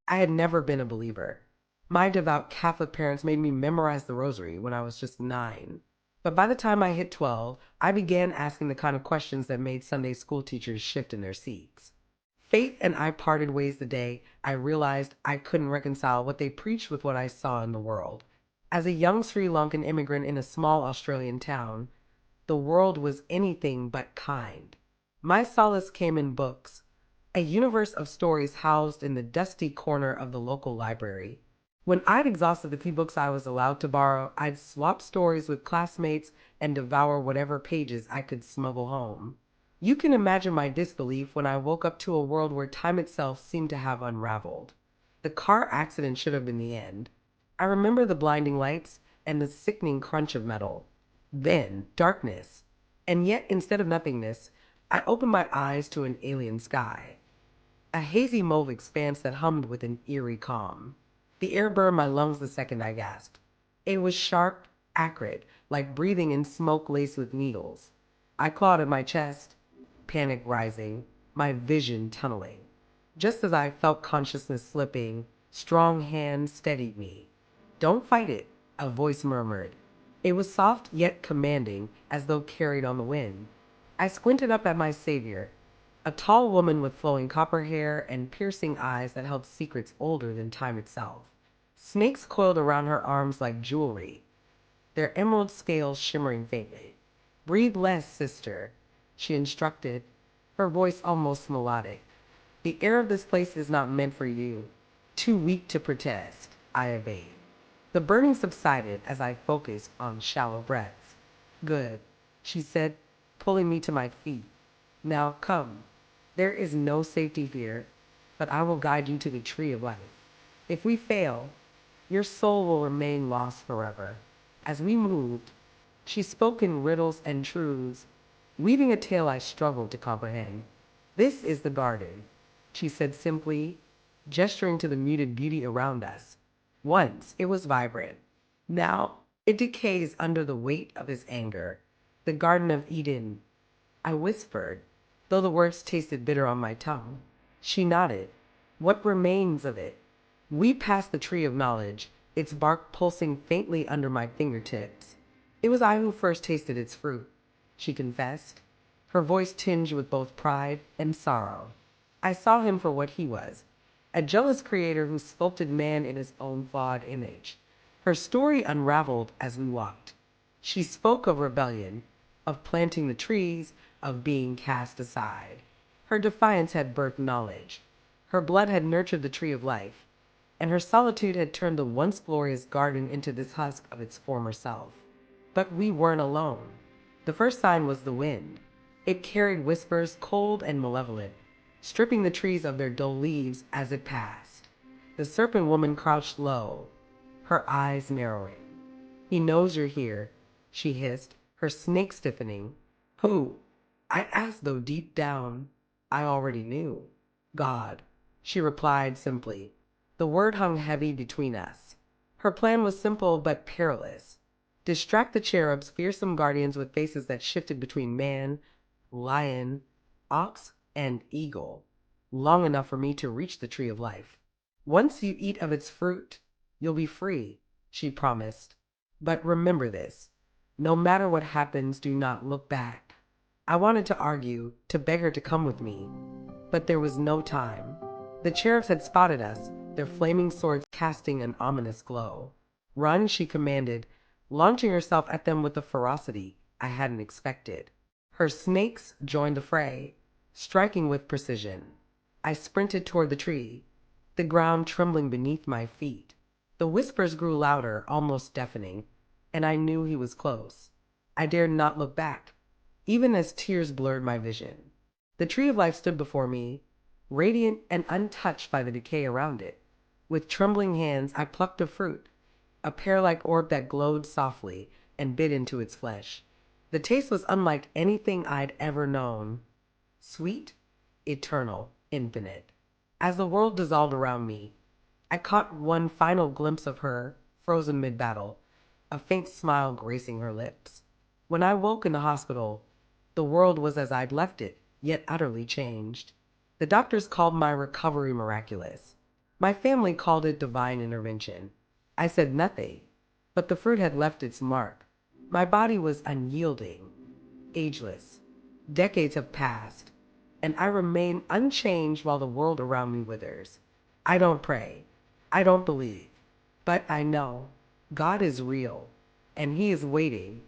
I had never been a believer. My devout Catholic parents made me memorize the rosary when I was just 9. But by the time I hit 12, I began asking the kind of questions that made Sunday school teachers shift in their seats. Fate and I parted ways the day I realized I couldn't reconcile what they preached with what I saw in the world. As a young Sri Lankan immigrant in a small Australian town, the world was anything but kind. My solace came in books, a universe of stories housed in the dusty corner of the local library. When I'd exhausted the few books I was allowed to borrow, I'd swap stories with classmates and devour whatever pages I could smuggle home. You can imagine my disbelief when I woke up to a world where time itself seemed to have unraveled. The car accident should have been the end. I remember the blinding lights and the sickening crunch of metal. Then, darkness. And yet, instead of nothingness, I opened my eyes to an alien sky. A hazy mauve expanse that hummed with an eerie calm. The air burned my lungs the second I gasped. It was sharp, acrid, like breathing in smoke laced with needles. I clawed at my chest, panic rising, my vision tunneling. Just as I felt consciousness slipping, strong hands steadied me. "Don't fight it," a voice murmured. It was soft yet commanding, as though carried on the wind. I squinted up at my savior, a tall woman with flowing copper hair and piercing eyes that held secrets older than time itself. Snakes coiled around her arms like jewelry, their emerald scales shimmering faintly. "Breathe less, sister," she instructed, her voice almost melodic. "The air of this place is not meant for you." Too weak to protest, I obeyed. The burning subsided as I focused on shallow breaths. "Good," she said, pulling me to my feet. "Now come. There is no safety here, but I will guide you to the tree of life. If we fail, your soul will remain lost forever." As we moved, she spoke in riddles and truths, weaving a tale I struggled to comprehend. "This is the garden," she said simply, gesturing to the muted beauty around us. "Once it was vibrant. Now it decays under the weight of his anger. The Garden of Eden," I whispered, though the words tasted bitter on my tongue. She nodded. "What remains of it?" We passed the tree of knowledge, its bark pulsing faintly under my fingertips. "It was I who first tasted its fruit," she confessed, her voice tinged with both pride and sorrow. "I saw him for what he was, a jealous creator who sculpted man in his own flawed image." Her story unraveled as we walked. She spoke of rebellion, of planting the trees, of being cast aside. Her defiance had birthed knowledge. Her blood had nurtured the tree of life, and her solitude had turned the once glorious garden into this husk of its former self. But we weren't alone. The first sign was the wind. It carried whispers cold and malevolent, stripping the trees of their dull leaves as it passed. The serpent woman crouched low, her eyes narrowing. "He knows you're here," she hissed, her snake stiffening. "Who?" I asked, though deep down I already knew. "God," she replied simply. The word hung heavy between us. Her plan was simple but perilous. Distract the cherubs, fearsome guardians with faces that shifted between man, lion, ox, and eagle, long enough for me to reach the tree of life. "Once you eat of its fruit, you'll be free," she promised. "But remember this, no matter what happens, do not look back." I wanted to argue, to beg her to come with me, but there was no time. The cherubs had spotted us, their flaming swords casting an ominous glow. "Run," she commanded, launching herself at them with a ferocity I hadn't expected. Her snakes joined the fray, striking with precision. I sprinted toward the tree, the ground trembling beneath my feet. The whispers grew louder, almost deafening, and I knew he was close. I dared not look back, even as tears blurred my vision. The tree of life stood before me, radiant and untouched by the decay around it. With trembling hands, I plucked a fruit, a pear-like orb that glowed softly, and bit into its flesh. The taste was unlike anything I'd ever known. Sweet, eternal, infinite. As the world dissolved around me, I caught one final glimpse of her, frozen mid-battle, a faint smile gracing her lips. When I woke in the hospital, the world was as I'd left it, yet utterly changed. The doctors called my recovery miraculous. My family called it divine intervention. I said nothing, but the fruit had left its mark. My body was unyielding, ageless. Decades have passed, and I remain unchanged while the world around me withers. I don't pray. I don't believe. But I know God is real, and He is waiting.